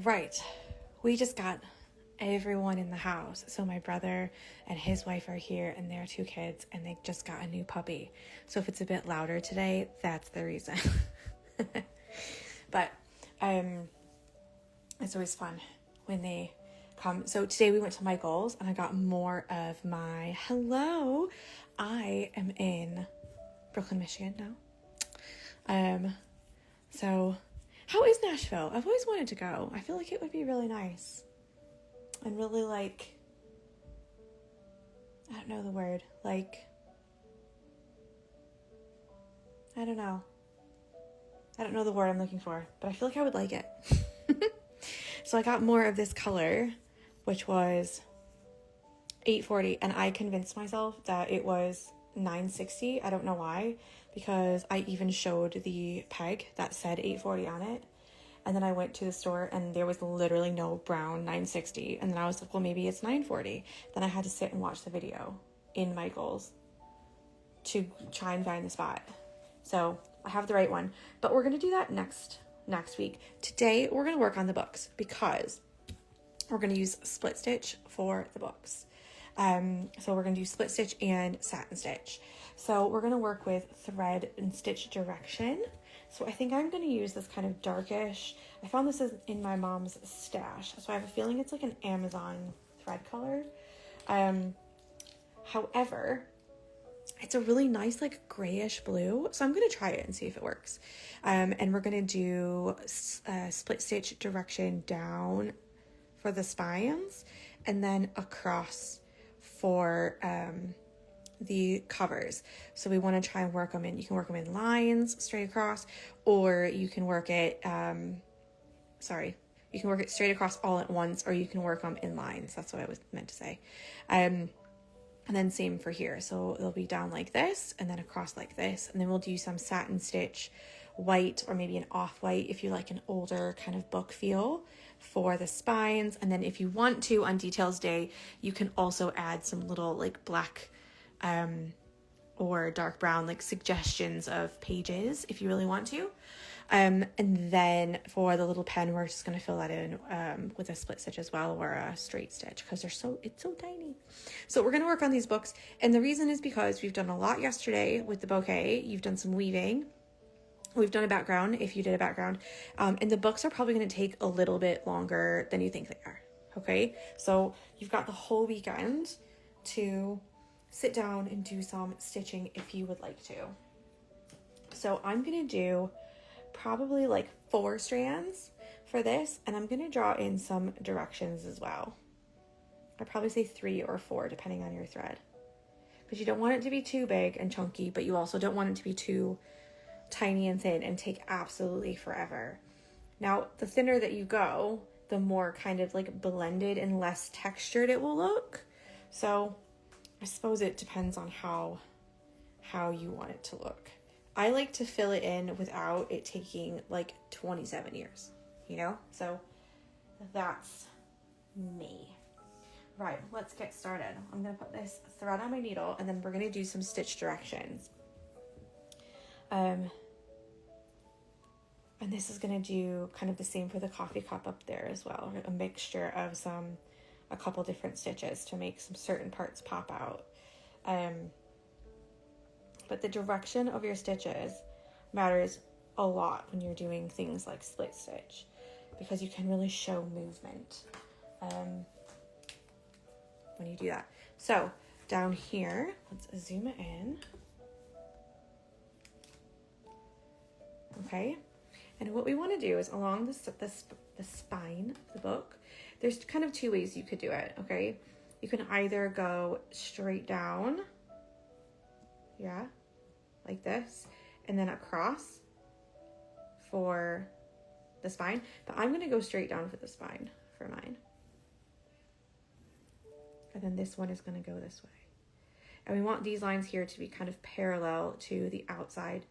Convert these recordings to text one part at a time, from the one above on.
Right. We just got everyone in the house. So my brother and his wife are here and their 2 kids, and they just got a new puppy. So if it's a bit louder today, that's the reason. But it's always fun when they come. So today we went to Michael's and I got more of my hello. I am in Brooklyn, Michigan now. So how is Nashville? I've always wanted to go. I feel like it would be really nice. And really like, I don't know the word, like, I don't know the word I'm looking for, but I feel like I would like it. So I got more of this color, which was $8.40, and I convinced myself that it was $9.60. I don't know why, because I even showed the peg that said $8.40 on it. And then I went to the store and there was literally no brown $9.60. And then I was like, well, maybe it's $9.40. Then I had to sit and watch the video in Michael's to try and find the spot. So I have the right one, but we're going to do that next week. Today, we're going to work on the books because we're going to use split stitch for the books. So we're going to do split stitch and satin stitch. So we're going to work with thread and stitch direction. So I think I'm going to use this kind of darkish. I found this in my mom's stash. So I have a feeling it's like an Amazon thread color. However, it's a really nice like grayish blue. So I'm going to try it and see if it works. And we're going to do split stitch direction down for the spines and then across for the covers. So we want to try and work them in. You can work them in lines straight across, or you can work it, you can work it straight across all at once, or you can work them in lines. That's what I was meant to say. And then same for here. So it'll be down like this and then across like this. And then we'll do some satin stitch white or maybe an off-white if you like an older kind of book feel for the spines. And then if you want to, on Details Day, you can also add some little like black or dark brown like suggestions of pages if you really want to. And then for the little pen, we're just going to fill that in with a split stitch as well, or a straight stitch, because it's so tiny. So we're going to work on these books. And the reason is because we've done a lot yesterday with the bouquet. You've done some weaving. We've done a background, if you did a background. And the books are probably going to take a little bit longer than you think they are. Okay. So you've got the whole weekend to sit down and do some stitching if you would like to. So I'm going to do probably like 4 strands for this, and I'm going to draw in some directions as well. I'd probably say 3 or 4 depending on your thread, because you don't want it to be too big and chunky, but you also don't want it to be too tiny and thin and take absolutely forever. Now, the thinner that you go, the more kind of like blended and less textured it will look. So I suppose it depends on how you want it to look. I like to fill it in without it taking like 27 years, you know? So that's me. Right, let's get started. I'm going to put this thread on my needle, and then we're going to do some stitch directions. And this is going to do kind of the same for the coffee cup up there as well. A mixture of a couple different stitches to make some certain parts pop out. But the direction of your stitches matters a lot when you're doing things like split stitch, because you can really show movement when you do that. So down here, let's zoom it in. Okay. And what we want to do is along the spine of the book, there's kind of 2 ways you could do it, okay? You can either go straight down, yeah, like this, and then across for the spine, but I'm going to go straight down for the spine for mine. And then this one is going to go this way. And we want these lines here to be kind of parallel to the outside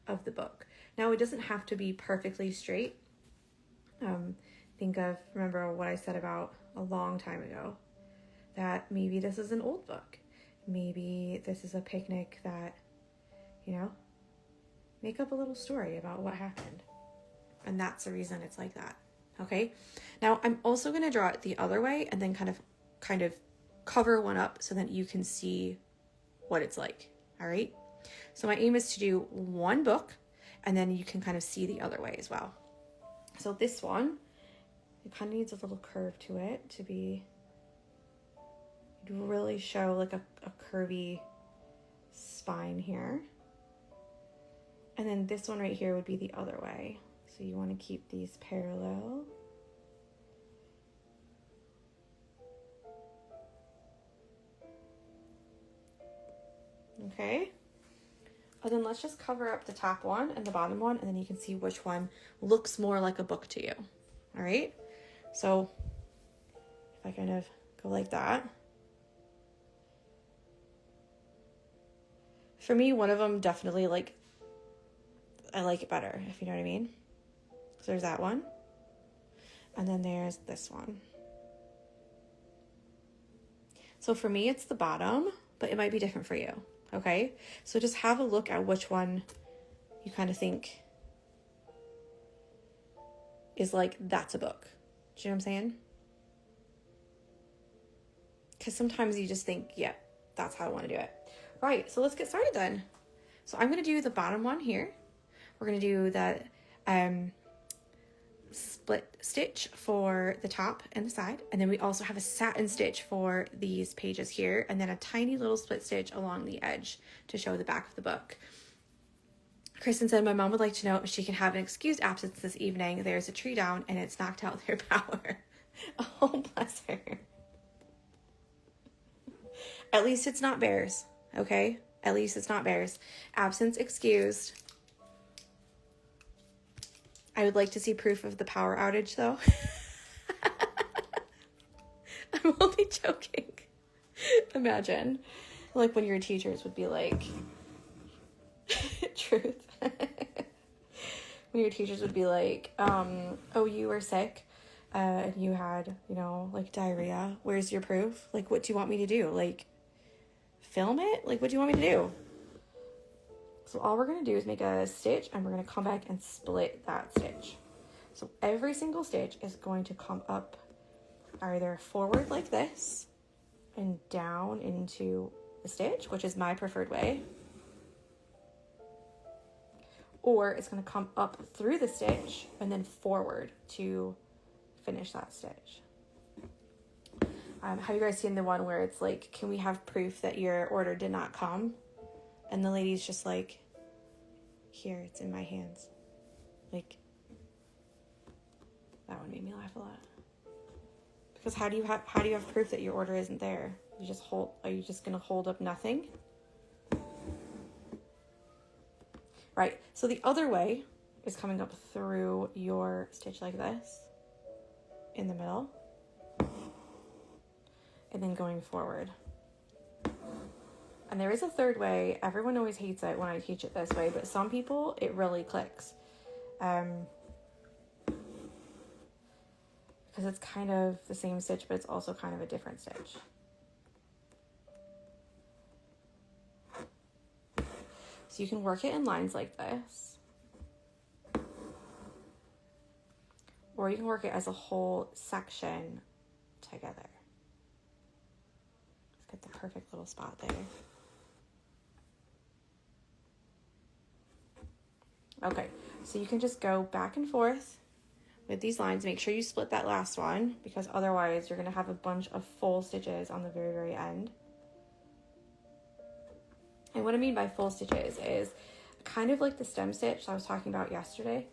of the book. Now, it doesn't have to be perfectly straight. Remember what I said about a long time ago, that maybe this is an old book. Maybe this is a picnic that, make up a little story about what happened. And that's the reason it's like that. Okay. Now I'm also going to draw it the other way and then kind of cover one up so that you can see what it's like. All right. So my aim is to do one book and then you can kind of see the other way as well. So this one, it kind of needs a little curve to it to be, to really show like a curvy spine here. And then this one right here would be the other way. So you want to keep these parallel. Okay. And then let's just cover up the top one and the bottom one, and then you can see which one looks more like a book to you. All right. So if I kind of go like that. For me, one of them definitely like, I like it better, if you know what I mean. So there's that one. And then there's this one. So for me, it's the bottom, but it might be different for you. Okay. So just have a look at which one you kind of think is like, that's a book. Do you know what I'm saying? Because sometimes you just think, yeah, that's how I want to do it. Right. So let's get started then. So I'm going to do the bottom one here. We're going to do that split stitch for the top and the side. And then we also have a satin stitch for these pages here. And then a tiny little split stitch along the edge to show the back of the book. Kristen said, my mom would like to know if she can have an excused absence this evening. There's a tree down and it's knocked out their power. Oh, bless her. At least it's not bears. Okay? At least it's not bears. Absence excused. I would like to see proof of the power outage, though. I'm only joking. Imagine, like, when your teachers would be like, truth. When your teachers would be like, oh, you were sick, and you had, you know, like, diarrhea. Where's your proof? Like, what do you want me to do? Like, film it? Like, what do you want me to do? So all we're going to do is make a stitch and we're going to come back and split that stitch. So every single stitch is going to come up either forward like this and down into the stitch, which is my preferred way. Or it's going to come up through the stitch and then forward to finish that stitch. Have you guys seen the one where it's like, can we have proof that your order did not come? And the lady's just like, here, it's in my hands. Like, that one made me laugh a lot. Because how do you have proof that your order isn't there? Are you just gonna hold up nothing? Right, so the other way is coming up through your stitch like this, in the middle, and then going forward. And there is a third way. Everyone always hates it when I teach it this way, but some people, it really clicks. Because it's kind of the same stitch, but it's also kind of a different stitch. So you can work it in lines like this. Or you can work it as a whole section together. Let's get the perfect little spot there. Okay, so you can just go back and forth with these lines. Make sure you split that last one because otherwise you're going to have a bunch of full stitches on the very, very end. And what I mean by full stitches is kind of like the stem stitch I was talking about yesterday.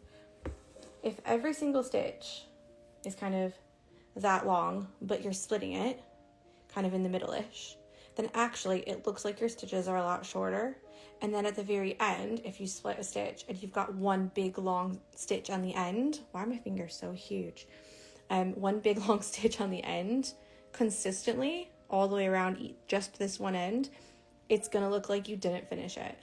If every single stitch is kind of that long, but you're splitting it kind of in the middle-ish, then actually it looks like your stitches are a lot shorter. And then at the very end, if you split a stitch and you've got one big long stitch on the end, why are my fingers so huge? One big long stitch on the end, consistently, all the way around just this one end, it's gonna look like you didn't finish it,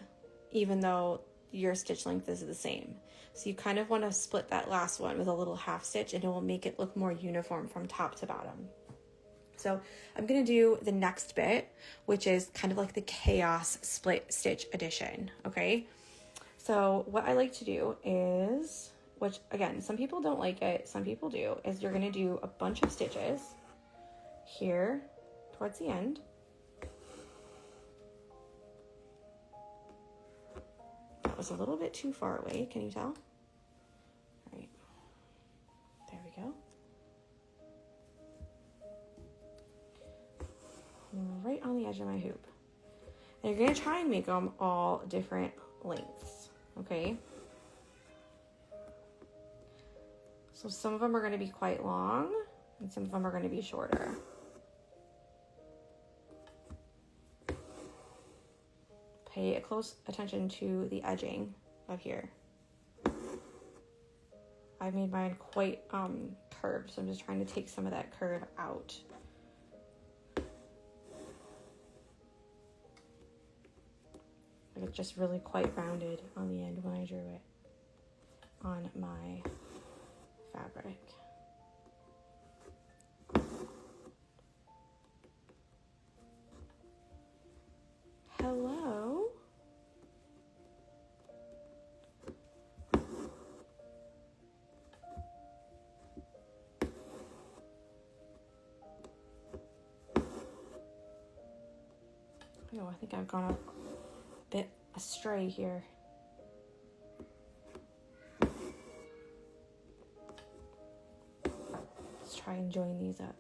even though your stitch length is the same. So you kind of wanna split that last one with a little half stitch and it will make it look more uniform from top to bottom. So I'm going to do the next bit, which is kind of like the chaos split stitch edition. Okay. So what I like to do is which again, some people don't like it, some people do, is you're going to do a bunch of stitches here towards the end. That was a little bit too far away, can you tell? All right, there we go. Right on the edge of my hoop. And you're going to try and make them all different lengths, okay? So some of them are going to be quite long, and some of them are going to be shorter. Pay close attention to the edging of here. I've made mine quite curved, so I'm just trying to take some of that curve out. It's just really quite rounded on the end when I drew it on my fabric. Hello? Oh, I think I've gone a bit astray here. Let's try and join these up.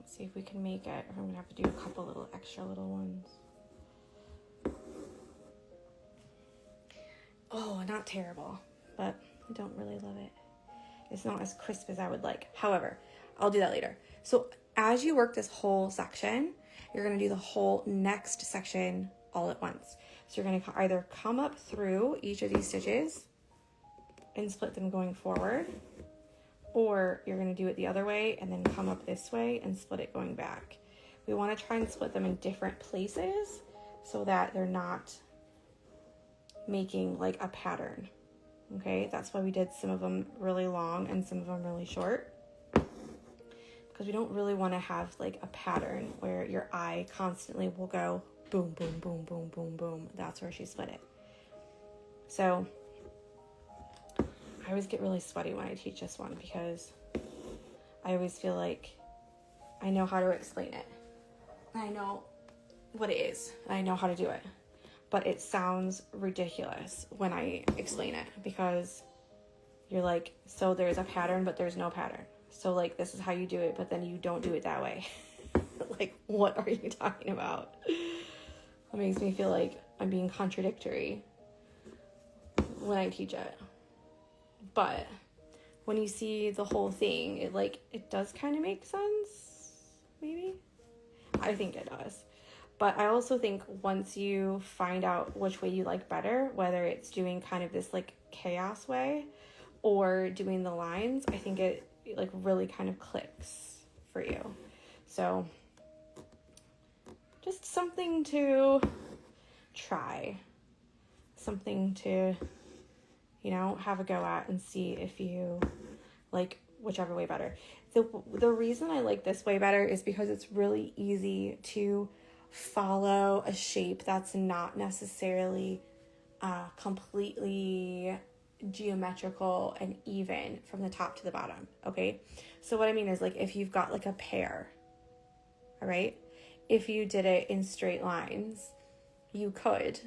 See if we can make it. I'm gonna have to do a couple little extra little ones. Oh, not terrible, but I don't really love it. It's not as crisp as I would like. However, I'll do that later. So as you work this whole section, you're gonna do the whole next section all at once. So you're gonna either come up through each of these stitches and split them going forward, or you're going to do it the other way and then come up this way and split it going back. We want to try and split them in different places so that they're not making like a pattern. Okay, that's why we did some of them really long and some of them really short, because we don't really want to have like a pattern where your eye constantly will go boom, boom, boom, boom, boom, boom. That's where she split it. So I always get really sweaty when I teach this one because I always feel like I know how to explain it. I know what it is. I know how to do it. But it sounds ridiculous when I explain it because you're like, so there's a pattern, but there's no pattern. So like, this is how you do it, but then you don't do it that way. Like, what are you talking about? It makes me feel like I'm being contradictory when I teach it. But when you see the whole thing, it does kind of make sense, maybe? I think it does. But I also think once you find out which way you like better, whether it's doing kind of this like chaos way or doing the lines, I think it like really kind of clicks for you. So just something to try, something to, you know, have a go at and see if you like whichever way better. The reason I like this way better is because it's really easy to follow a shape that's not necessarily completely geometrical and even from the top to the bottom. Okay, so what I mean is, like, if you've got like a pear, all right, if you did it in straight lines, you could,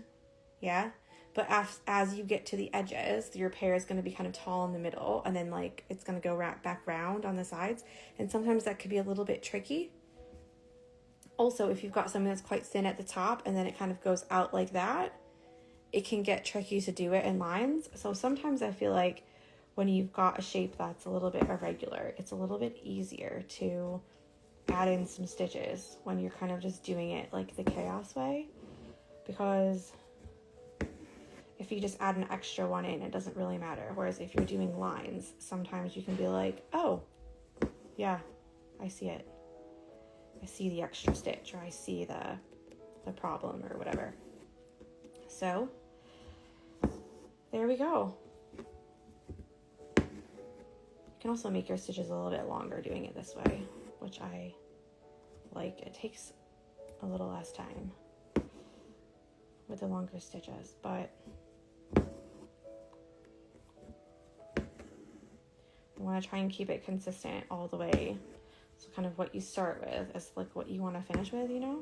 yeah, but as you get to the edges, your pear is going to be kind of tall in the middle, and then like it's going to go back round on the sides, and sometimes that could be a little bit tricky. Also, if you've got something that's quite thin at the top and then it kind of goes out like that, it can get tricky to do it in lines. So sometimes I feel like when you've got a shape that's a little bit irregular, it's a little bit easier to add in some stitches when you're kind of just doing it like the chaos way, because if you just add an extra one in, it doesn't really matter. Whereas if you're doing lines, sometimes you can be like, oh, yeah, I see it. I see the extra stitch, or I see the problem or whatever. So there we go. You can also make your stitches a little bit longer doing it this way, which I like. It takes a little less time with the longer stitches, but I want to try and keep it consistent all the way. So kind of what you start with is like what you want to finish with, you know?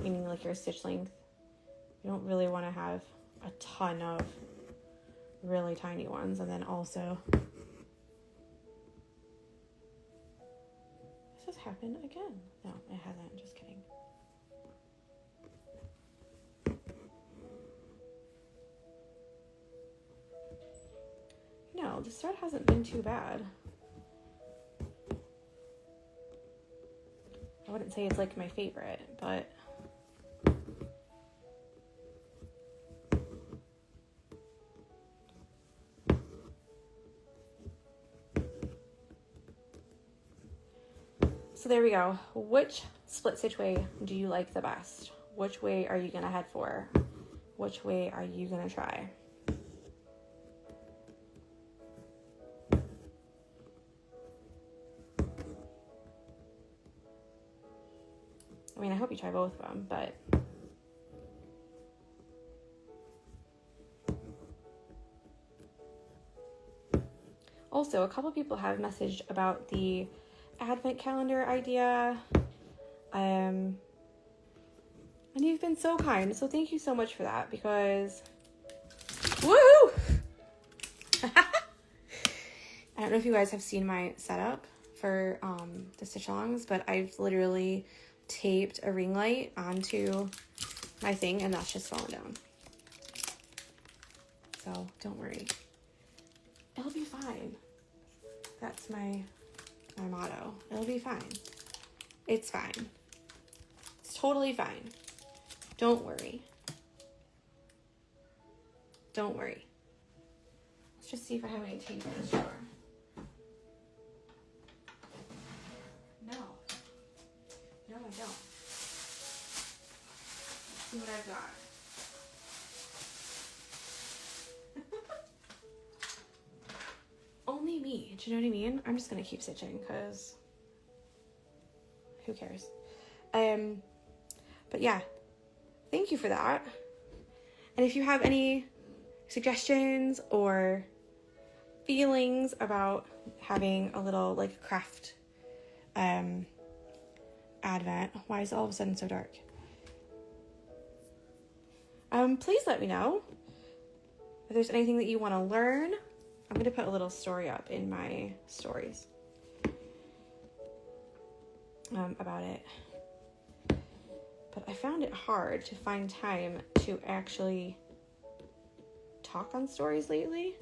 Meaning like your stitch length. You don't really want to have a ton of really tiny ones, and then also this has happened again. No, it hasn't. Just kidding. No, the start hasn't been too bad. I wouldn't say it's like my favorite, but so there we go. Which split stitch way do you like the best? Which way are you gonna head for? Which way are you gonna try? I mean, I hope you try both of them, but also a couple people have messaged about the advent calendar idea, and you've been so kind, so thank you so much for that, because woohoo! I don't know if you guys have seen my setup for the Stitchalongs, but I've literally taped a ring light onto my thing, and that's just fallen down. So don't worry, it'll be fine. That's my motto. It'll be fine. It's fine. It's totally fine. Don't worry. Don't worry. Let's just see if I have any tape in this drawer. No. No, I don't. Let's see what I've got. Only me. Do you know what I mean? I'm just gonna keep stitching because who cares? But yeah, thank you for that. And if you have any suggestions or feelings about having a little like craft advent, why is it all of a sudden so dark? Please let me know if there's anything that you want to learn. I'm going to put a little story up in my stories about it. But I found it hard to find time to actually talk on stories lately.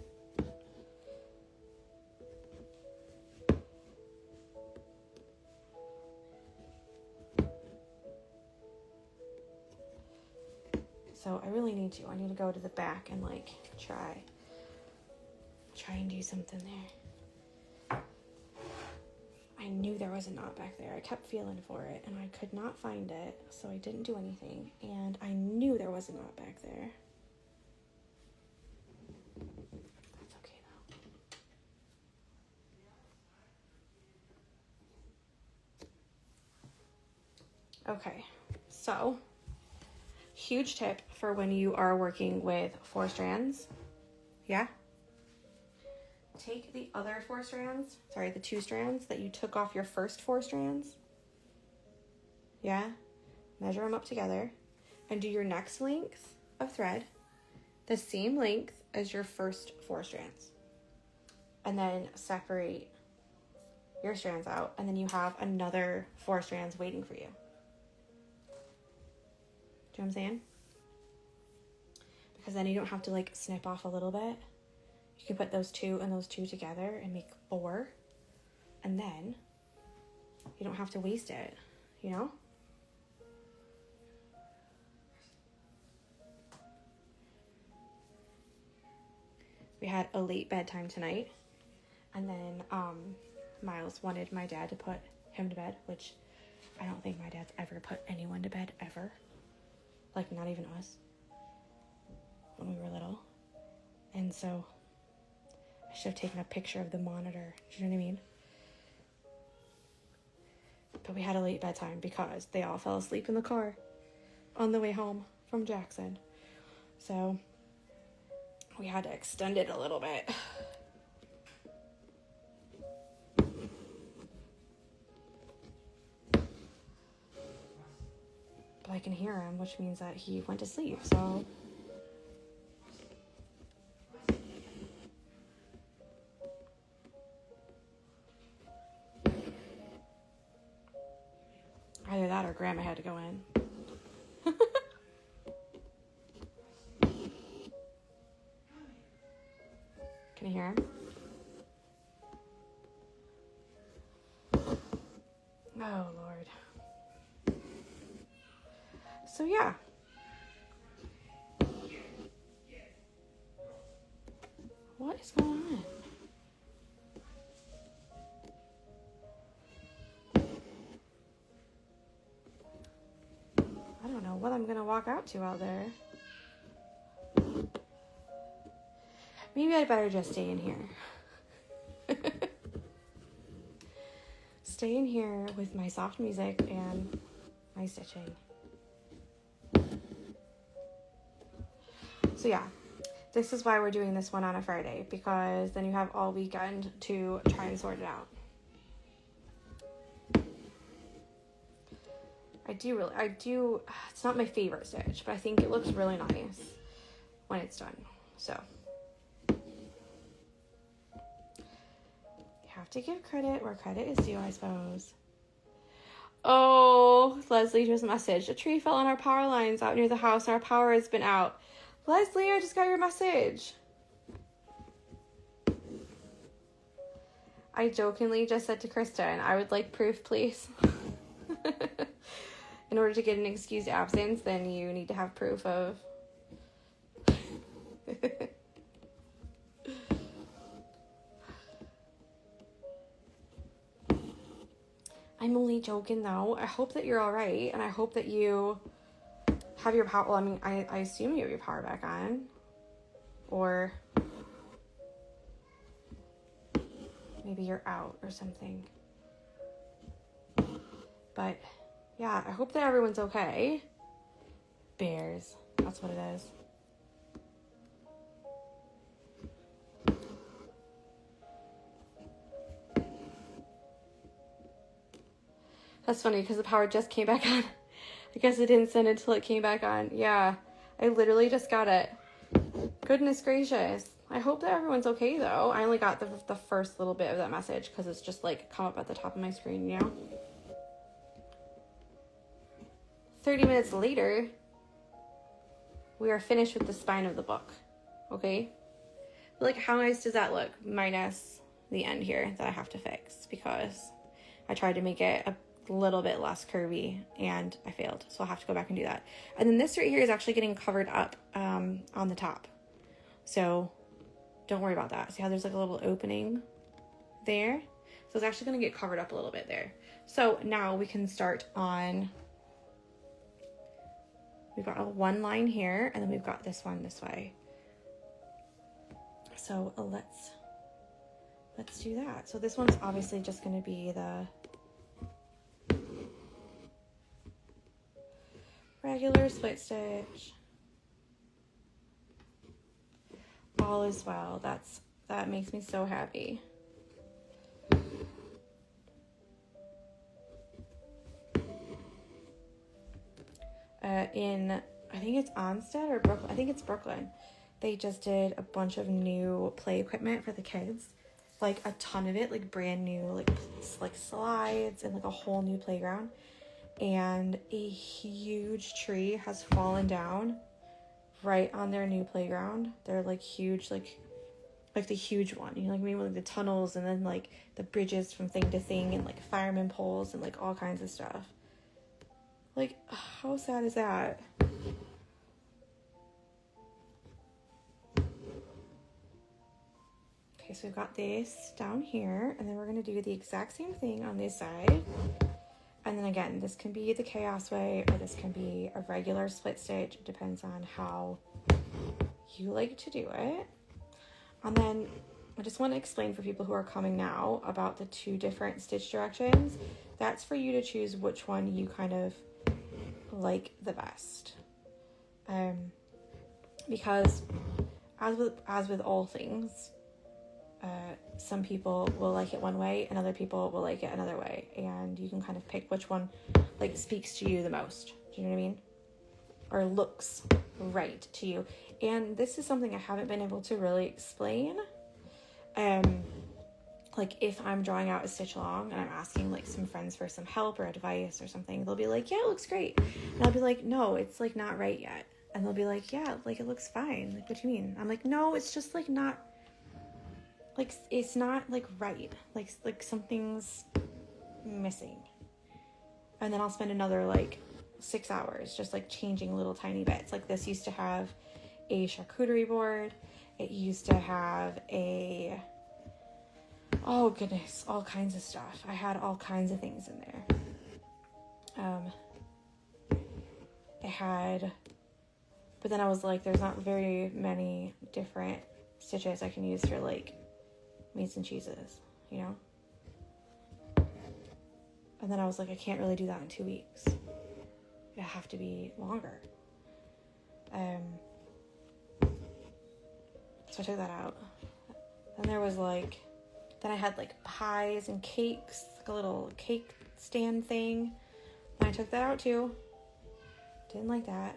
So I really need to. I need to go to the back and like try and do something there. I knew there was a knot back there. I kept feeling for it and I could not find it, so I didn't do anything. And I knew there was a knot back there. That's okay though. Okay, so huge tip for when you are working with 4 strands. Yeah? Take the other 4 strands, sorry, the 2 strands that you took off your first 4 strands. Yeah? Measure them up together and do your next length of thread the same length as your first 4 strands. And then separate your strands out, and then you have another 4 strands waiting for you. Do you know what I'm saying? Because then you don't have to like snip off a little bit. You can put those 2 and those 2 together and make 4. And then you don't have to waste it, you know? We had a late bedtime tonight. And then Miles wanted my dad to put him to bed, which I don't think my dad's ever put anyone to bed, ever. Like, not even us, when we were little. And so I should have taken a picture of the monitor. Do you know what I mean? But we had a late bedtime because they all fell asleep in the car on the way home from Jackson. So we had to extend it a little bit. But I can hear him, which means that he went to sleep, so. Either that or Grandma had to go in. Can you hear him? Oh, Lord. So, yeah. What is going on? I don't know what I'm going to walk out to out there. Maybe I'd better just stay in here. Stay in here with my soft music and my stitching. So yeah, this is why we're doing this one on a Friday, because then you have all weekend to try and sort it out. I do, it's not my favorite stitch, but I think it looks really nice when it's done. So you have to give credit where credit is due, I suppose. Oh, Leslie just messaged. A tree fell on our power lines out near the house and our power has been out. Leslie, I just got your message. I jokingly just said to Kristen, I would like proof, please. In order to get an excused absence, then you need to have proof of. I'm only joking though. I hope that you're all right, and I hope that you have your power. Well, I mean, I assume you have your power back on, or maybe you're out or something. But yeah, I hope that everyone's okay. Bears, that's what it is. That's funny because the power just came back on. I guess it didn't send until it came back on. Yeah, I literally just got it. Goodness gracious. I hope that everyone's okay though. I only got the first little bit of that message because it's just like come up at the top of my screen, you know? 30 minutes later, we are finished with the spine of the book. Okay? Like, how nice does that look? Minus the end here that I have to fix because I tried to make it a little bit less curvy and I failed. So I'll have to go back and do that. And then this right here is actually getting covered up on the top. So don't worry about that. See how there's like a little opening there? So it's actually going to get covered up a little bit there. So now we can start on, we've got one line here and then we've got this one this way. So let's do that. So this one's obviously just going to be the regular split stitch. All is well. That makes me so happy. I think it's Onstead or Brooklyn. I think it's Brooklyn. They just did a bunch of new play equipment for the kids. Like a ton of it, like brand new, like slides and like a whole new playground. And a huge tree has fallen down right on their new playground. They're like huge, like the huge one. You know, like maybe like the tunnels and then like the bridges from thing to thing and like fireman poles and like all kinds of stuff. Like, how sad is that? Okay, Okay, so we've got this down here, and then we're going to do the exact same thing on this side. And then again, this can be the chaos way, or this can be a regular split stitch. It depends on how you like to do it. And then I just want to explain for people who are coming now about the two different stitch directions. That's for you to choose which one you kind of like the best. Because as with all things, some people will like it one way and other people will like it another way, and you can kind of pick which one like speaks to you the most. Do you know what I mean? Or looks right to you. And this is something I haven't been able to really explain. Like if I'm drawing out a stitch along and I'm asking like some friends for some help or advice or something, they'll be like, yeah, it looks great. And I'll be like, no, it's like not right yet. And they'll be like, yeah, like it looks fine. Like, what do you mean? I'm like, no, it's just like not, like it's not like right. Like something's missing. And then I'll spend another like 6 hours just like changing little tiny bits. Like this used to have a charcuterie board. It used to have a, oh goodness, all kinds of stuff. I had all kinds of things in there. It had, but then I was like, there's not very many different stitches I can use for like meats and cheeses, you know? And then I was like, I can't really do that in 2 weeks. It have to be longer. So I took that out. Then there was like, then I had like pies and cakes, like a little cake stand thing. And I took that out too. Didn't like that.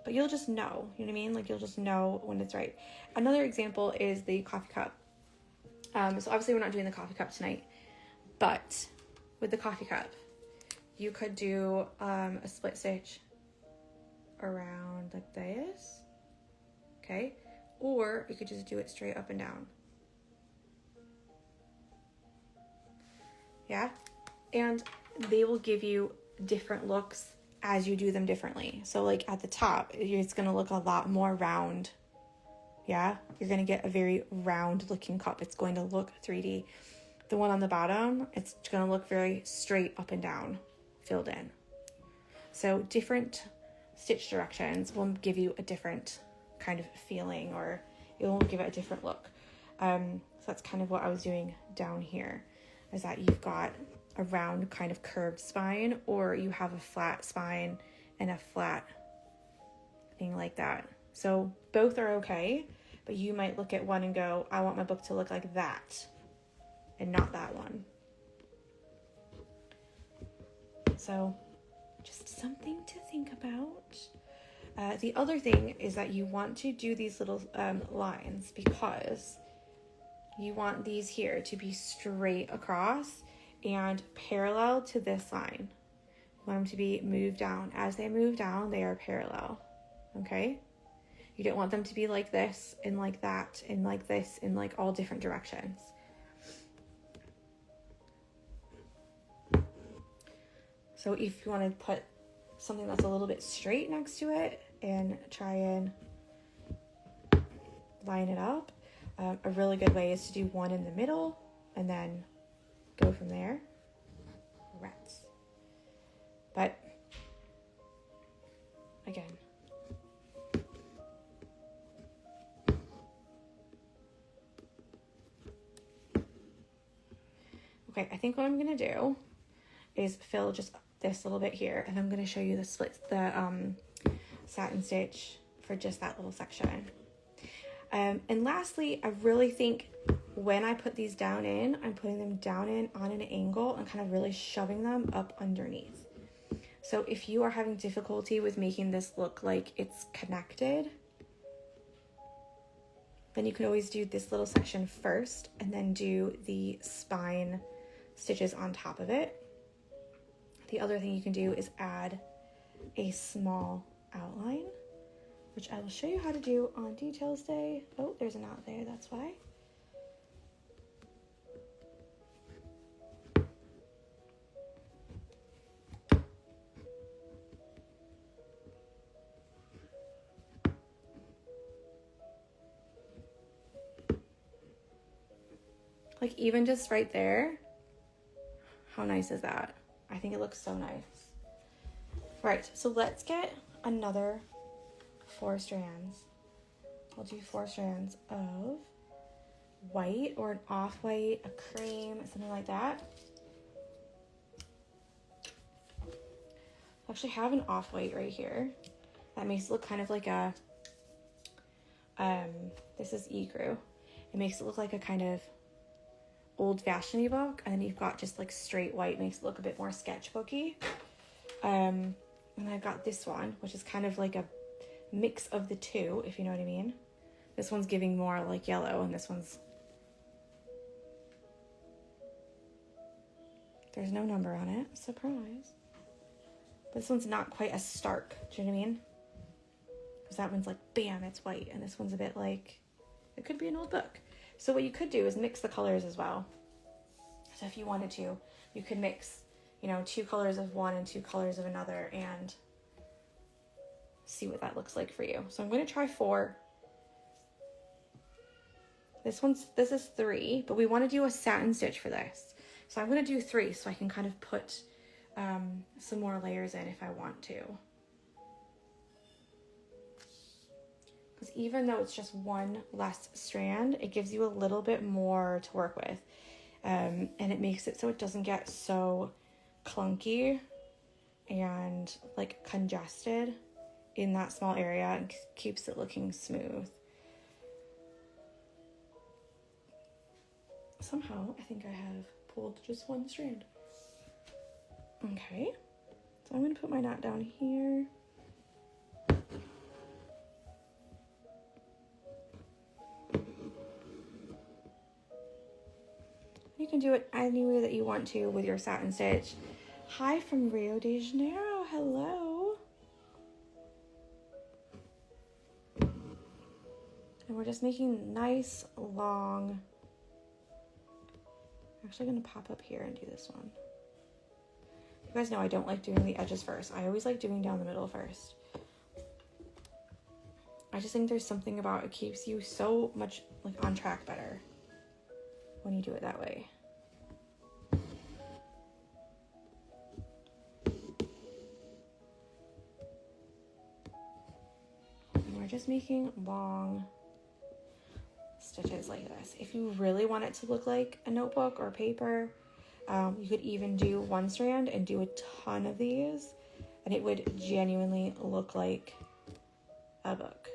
But you'll just know, you know what I mean? Like you'll just know when it's right. Another example is the coffee cup. So obviously we're not doing the coffee cup tonight, but with the coffee cup, you could do a split stitch around like this, okay? Or you could just do it straight up and down. Yeah? And they will give you different looks as you do them differently. So like at the top, it's gonna look a lot more round. Yeah? You're gonna get a very round looking cup. It's going to look 3D. The one on the bottom, it's gonna look very straight up and down, filled in. So different stitch directions will give you a different kind of feeling, or it will give it a different look. So that's kind of what I was doing down here, is that you've got a round kind of curved spine, or you have a flat spine and a flat thing like that. So both are okay, but you might look at one and go, I want my book to look like that and not that one. So just something to think about. The other thing is that you want to do these little lines, because you want these here to be straight across and parallel to this line. You want them to be moved down. As they move down, they are parallel, okay? You don't want them to be like this and like that and like this in like all different directions. So if you want to put something that's a little bit straight next to it and try and line it up, a really good way is to do one in the middle and then go from there. Rats. But again, okay, I think what I'm gonna do is fill just this little bit here, and I'm gonna show you the satin stitch for just that little section. And lastly, I really think when I put these down in, I'm putting them down in on an angle and kind of really shoving them up underneath. So if you are having difficulty with making this look like it's connected, then you can always do this little section first and then do the spine stitches on top of it. The other thing you can do is add a small outline, which I will show you how to do on Details Day. Oh, there's a knot there, that's why. Like even just right there, how nice is that? I think it looks so nice. Right, so let's get another 4 strands. We'll do 4 strands of white or an off-white, a cream, something like that. I actually have an off-white right here. That makes it look kind of like a, this is ecru. It makes it look like a kind of old-fashioned book, and then you've got just like straight white, makes it look a bit more sketchbooky. And I've got this one, which is kind of like a mix of the two, if you know what I mean. This one's giving more like yellow, and this one's, there's no number on it, surprise. But this one's not quite as stark, do you know what I mean? Because that one's like, bam, it's white, and this one's a bit like, it could be an old book. So what you could do is mix the colors as well. So if you wanted to, you could mix, you know, 2 colors of one and 2 colors of another and see what that looks like for you. So I'm going to try 4. This is 3, but we want to do a satin stitch for this. So I'm going to do 3 so I can kind of put some more layers in if I want to. Because even though it's just 1 less strand, it gives you a little bit more to work with. And it makes it so it doesn't get so clunky and like congested in that small area, and keeps it looking smooth. Somehow, I think I have pulled just 1 strand. Okay, so I'm going to put my knot down here. You can do it any way that you want to with your satin stitch. Hi from Rio de Janeiro, hello. And we're just making nice, long, I'm actually gonna pop up here and do this one. You guys know I don't like doing the edges first. I always like doing down the middle first. I just think there's something about it keeps you so much like on track better when you do it that way. And we're just making long stitches like this. If you really want it to look like a notebook or paper, you could even do 1 strand and do a ton of these, and it would genuinely look like a book.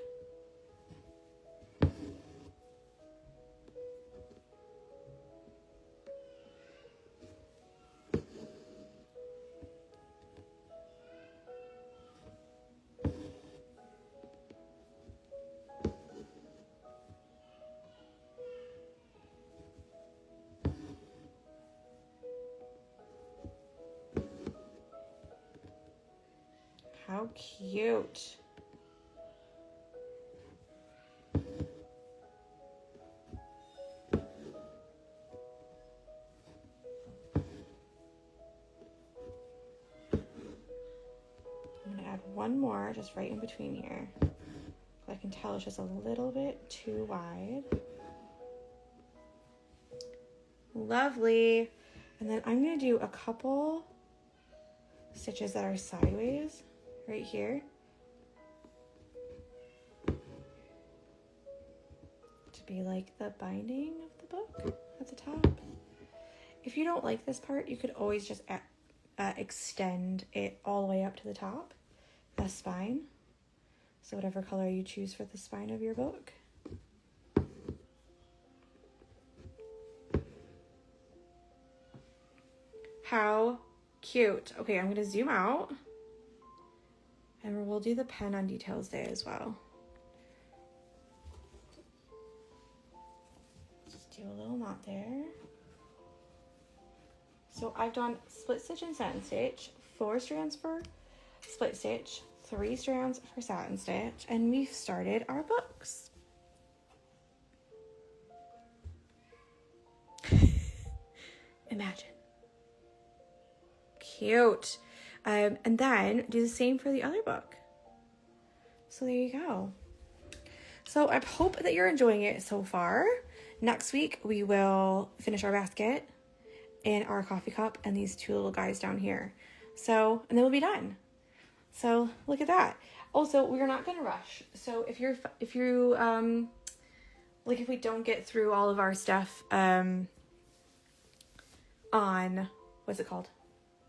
How cute. I'm going to add 1 more just right in between here. I can tell it's just a little bit too wide. Lovely. And then I'm going to do a couple stitches that are sideways right here to be like the binding of the book at the top. If you don't like this part, you could always just extend it all the way up to the top, the spine. So whatever color you choose for the spine of your book. How cute. Okay, I'm going to zoom out. And we'll do the pen on Details Day as well. Just do a little knot there. So I've done split stitch and satin stitch, 4 strands for split stitch, 3 strands for satin stitch, and we've started our books. Imagine. Cute. And then do the same for the other book. So there you go. So I hope that you're enjoying it so far. Next week, we will finish our basket and our coffee cup and these two little guys down here. So, and then we'll be done. So look at that. Also, we're not going to rush. So if we don't get through all of our stuff, on, what's it called?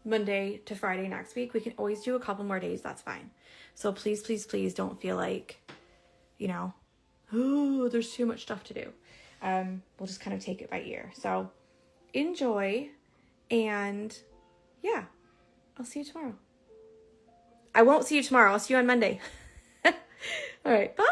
Monday to Friday next week, we can always do a couple more days. That's fine. So please, please, please don't feel like, oh, there's too much stuff to do. We'll just kind of take it by ear. So enjoy, and yeah, I'll see you tomorrow. I won't see you tomorrow. I'll see you on Monday. All right. Bye.